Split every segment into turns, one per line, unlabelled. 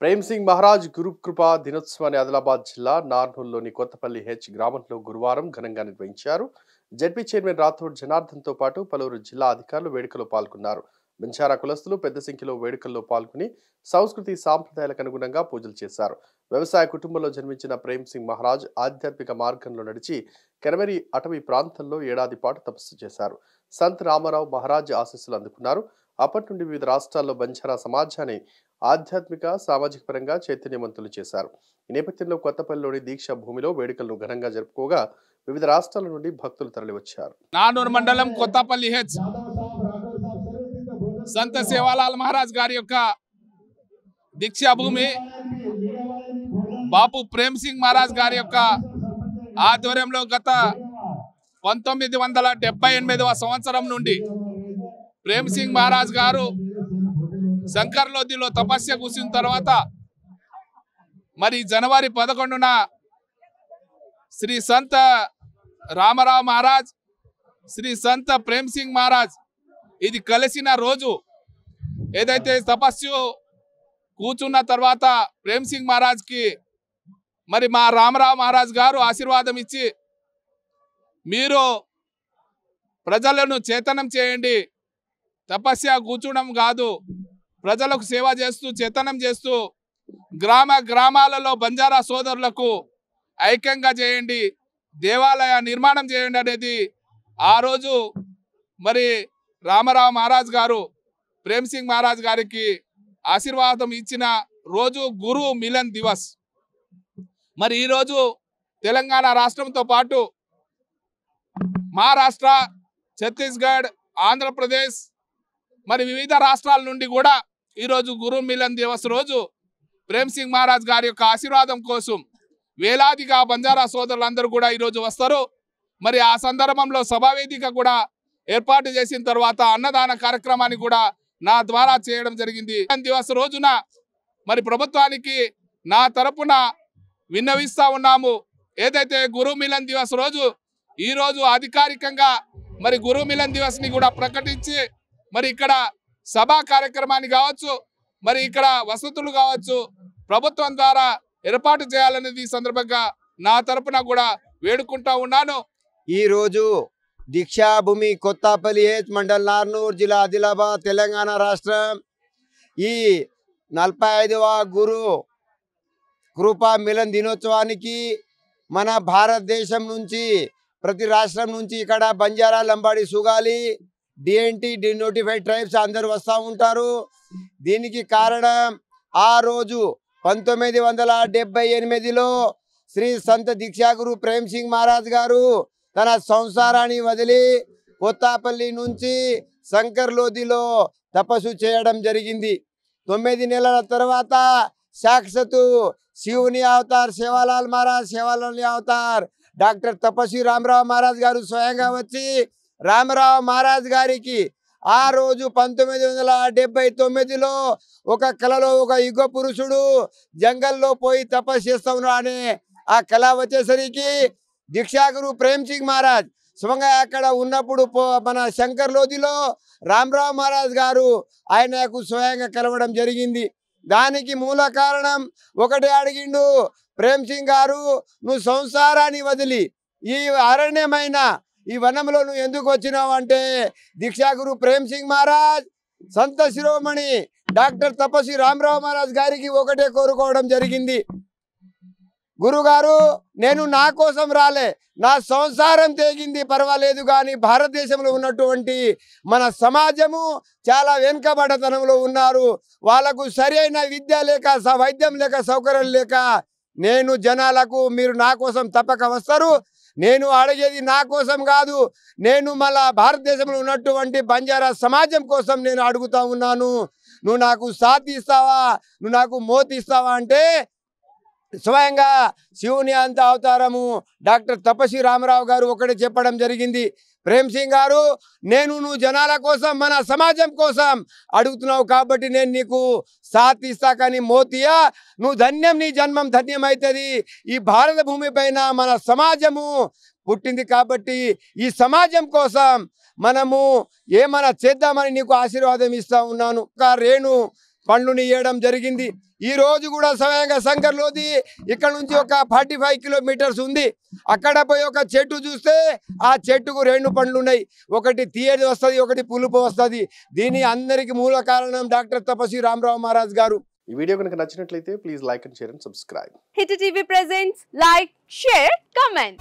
ప్రేమ్ సింగ్ మహారాజ్ గురు కృపా దినోత్సవాన్ని ఆదిలాబాద్ జిల్లా నార్నూల్లోని కొత్తపల్లి హెచ్ గ్రామంలో గురువారం ఘనంగా నిర్వహించారు. జెడ్పీ చైర్మన్ రాథోడ్ జనార్దన్తో పాటు పలువురు జిల్లా అధికారులు వేడుకలో పాల్గొన్నారు. బంజారా కులస్తులు పెద్ద సంఖ్యలో వేడుకల్లో పాల్గొని సంస్కృతి సాంప్రదాయాలకు అనుగుణంగా పూజలు చేశారు. వ్యవసాయ కుటుంబంలో జన్మించిన ప్రేమ్ సింగ్ మహారాజ్ ఆధ్యాత్మిక మార్గంలో నడిచి కెరమెరి అటవీ ప్రాంతంలో ఏడాది పాటు తపస్సు చేశారు. సంత్ రామారావు మహారాజ్ ఆశీస్సులు అందుకున్నారు. అప్పటి నుండి వివిధ రాష్ట్రాల్లో బంజారా సమాజాన్ని ఆధ్యాత్మిక సామాజిక పరంగా చైతన్యవంతులు చేశారు. ఈ నేపథ్యంలో కొత్తపల్లిలోని దీక్షా భూమిలో వేడుకలను ఘనంగా జరుపుకోగా వివిధ రాష్ట్రాల నుండి భక్తులు తరలివచ్చారు.
నానూరు మండలం కొత్తపల్లి హెచ్ సంత సేవాలాల్ మహారాజ్ గారి యొక్క దీక్షా భూమి బాపు ప్రేమ్ సింగ్ మహారాజ్ గారి యొక్క ఆధ్వర్యంలో గత 1978వ సంవత్సరం నుండి ప్రేమ్ సింగ్ మహారాజ్ గారు శంకర్లోదిలో తపస్య కూర్చున్న తర్వాత మరి జనవరి 11న శ్రీ సంత రామారావు మహారాజ్ శ్రీ సంత ప్రేమ్ సింగ్ మహారాజ్ ఇది కలిసిన రోజు ఏదైతే తపస్సు కూర్చున్న తర్వాత ప్రేమ్ సింగ్ మహారాజ్కి మరి మా రామారావు మహారాజ్ గారు ఆశీర్వాదం ఇచ్చి మీరు ప్రజలను చేతనం చేయండి, తపస్య కూర్చోడం కాదు, ప్రజలకు సేవ చేస్తూ చేతనం చేస్తూ గ్రామాలలో బంజారా సోదరులకు ఐక్యంగా చేయండి, దేవాలయ నిర్మాణం చేయండి అనేది ఆ రోజు మరి రామారావు మహారాజ్ గారు ప్రేమ్ సింగ్ మహారాజ్ గారికి ఆశీర్వాదం ఇచ్చిన రోజు గురు మిలన్ దివస్. మరి ఈరోజు తెలంగాణ రాష్ట్రంతో పాటు మహారాష్ట్ర, ఛత్తీస్గఢ్, ఆంధ్రప్రదేశ్ మరి వివిధ రాష్ట్రాల నుండి కూడా ఈరోజు గురు మిలన్ దివస్ రోజు ప్రేమ్ సింగ్ మహారాజ్ గారి యొక్క ఆశీర్వాదం కోసం వేలాదిగా బంజారా సోదరులందరూ కూడా ఈరోజు వస్తారు. మరి ఆ సందర్భంలో సభావేదిక కూడా ఏర్పాటు చేసిన తర్వాత అన్నదాన కార్యక్రమాన్ని కూడా నా ద్వారా చేయడం జరిగింది. దివస్ రోజున మరి ప్రభుత్వానికి నా తరపున విన్నవిస్తా ఉన్నాము. ఏదైతే గురు మిలన్ దివస్ రోజు ఈ రోజు అధికారికంగా మరి గురు మిలన్ దివస్ ని కూడా ప్రకటించి మరి ఇక్కడ సభా కార్యక్రమాన్ని కావచ్చు, మరి ఇక్కడ వసతులు కావచ్చు ప్రభుత్వం ద్వారా ఏర్పాటు చేయాలనేది ఈ సందర్భంగా నా తరపున కూడా వేడుకుంటా ఉన్నాను.
ఈ రోజు దీక్షాభూమి కొత్తపల్లి హెచ్ మండల్ నార్నూర్ జిల్లా ఆదిలాబాద్ తెలంగాణ రాష్ట్రం ఈ 45వ గురు కృపా మిలన్ దినోత్సవానికి మన భారతదేశం నుంచి ప్రతి రాష్ట్రం నుంచి ఇక్కడ Banjara, Lambadi, Sugali, DNT, denotified tribes అందరూ వస్తూ ఉంటారు. దీనికి కారణం ఆ రోజు 1978లో శ్రీ సంత దీక్షాగురు ప్రేమ్ సింగ్ మహారాజ్ గారు తన సంసారాన్ని వదిలి కొత్తపల్లి నుంచి శంకర్లోదిలో తపస్సు చేయడం జరిగింది. 9 నెలల తర్వాత సాక్షాత్తు శివుని Avatar Sevalal Maharaj, Sevalal Avatar doctor తపస్వి రామారావు మహారాజ్ గారు స్వయంగా వచ్చి రామారావు మహారాజ్ గారికి ఆ రోజు 1979లో ఒక కళలో ఒక యుగ పురుషుడు జంగల్లో పోయి తపస్సు చేస్తా ఉన్నాడు అనే ఆ కళ వచ్చేసరికి దీక్షాగురు ప్రేమ్ సింగ్ మహారాజ్ స్వయంగా అక్కడ ఉన్నప్పుడు మన శంకర్లోదిలో రామారావు మహారాజ్ గారు ఆయనకు స్వయంగా కలవడం జరిగింది. దానికి మూల కారణం ఒకటే అడిగిండు, ప్రేమ్ సింగ్ గారు నువ్వు సంసారాన్ని వదిలి ఈ అరణ్యమైన ఈ వనంలో నువ్వు ఎందుకు వచ్చినావు అంటే దీక్షాగురు ప్రేమ్ సింగ్ మహారాజ్ సంత శిరోమణి డాక్టర్ తపస్వి రామారావు మహారాజ్ గారికి ఒకటే కోరుకోవడం జరిగింది, గురుగారు నేను నా కోసం రాలే, నా సంసారం తెగింది పర్వాలేదు కానీ భారతదేశంలో ఉన్నటువంటి మన సమాజము చాలా వెనుకబడతనంలో ఉన్నారు, వాళ్ళకు సరైన విద్య లేక వైద్యం లేక సౌకర్యం లేక నేను జనాలకు మీరు నా కోసం తప్పక వస్తారు, నేను అడిగేది నా కోసం కాదు, నేను మళ్ళా భారతదేశంలో ఉన్నటువంటి బంజారా సమాజం కోసం నేను అడుగుతా ఉన్నాను, నువ్వు నాకు సాథ్ ఇస్తావా, నువ్వు నాకు మోత్ ఇస్తావా అంటే స్వయంగా శివుని అంత అవతారము డాక్టర్ తపస్వి రామారావు గారు ఒకటి చెప్పడం జరిగింది, ప్రేమ్ సింగ్ గారు నువ్వు జనాల కోసం మన సమాజం కోసం అడుగుతున్నావు కాబట్టి నేను నీకు సాథ్ ఇస్తా కానీ మోతియా నువ్వు ధన్యం, నీ జన్మం ధన్యం అవుతుంది, ఈ భారత భూమి పైన మన సమాజము పుట్టింది కాబట్టి ఈ సమాజం కోసం మనము ఏమైనా చేద్దామని నీకు ఆశీర్వాదం ఇస్తా ఉన్నాను. రేణు పండ్లుని ఇవ్వడం జరిగింది. ఈ రోజు కూడా స్వయంగా శంకర్లోది ఇక్కడ నుంచి ఒక 45 కిలోమీటర్స్ ఉంది. అక్కడ పోయి ఒక చెట్టు చూస్తే ఆ చెట్టుకు 2 పండ్లు ఉన్నాయి. ఒకటి తీయది వస్తుంది, ఒకటి పులుపు వస్తుంది. దీని అందరికి మూల కారణం డాక్టర్ తపస్వి రామరావు మహారాజ్ గారు.
ఈ వీడియో కనుక నచ్చినట్లయితే please like and share and subscribe.
Hit TV presents like, share, comment.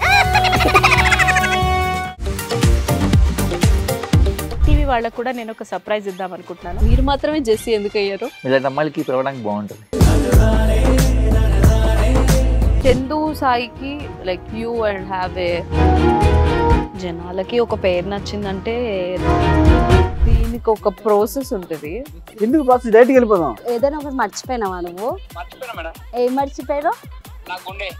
TV వాళ్ళకు కూడా నేను ఒక సర్ప్రైజ్ ఇద్దాం అనుకుంటున్నాను.
మీరు మాత్రమే జెస్సీ ఎందుకు అయ్యారు?
ఇలాంటి అమ్మాయిలకి పిలవడానికి బాగుంటుంది.
చందు సాయికి like you and have a జనాలకి ఒక పేరు నచ్చిందంటే దీనికి ఒక ప్రాసెస్ ఉంటుంది.
ఎందుకు ప్రాసెస్ డైరెక్ట్‌గా వెళ్ళిపోదాం.
ఏదైనా ఒకటి మర్చిపోయినావా నువ్వు?
మర్చిపోయినా మేడం.
ఏం మర్చిపోయావు?
నా గుండె.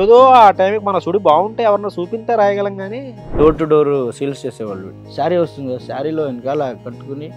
ఏదో ఆ టైంకి మన సుడి బాగుంటే ఎవరన్నా చూపిస్తే రాయగలం కానీ డోర్ టు డోర్ సేల్స్ చేసేవాళ్ళు. శారీ వస్తుంది, శారీలో వెనకాల కట్టుకుని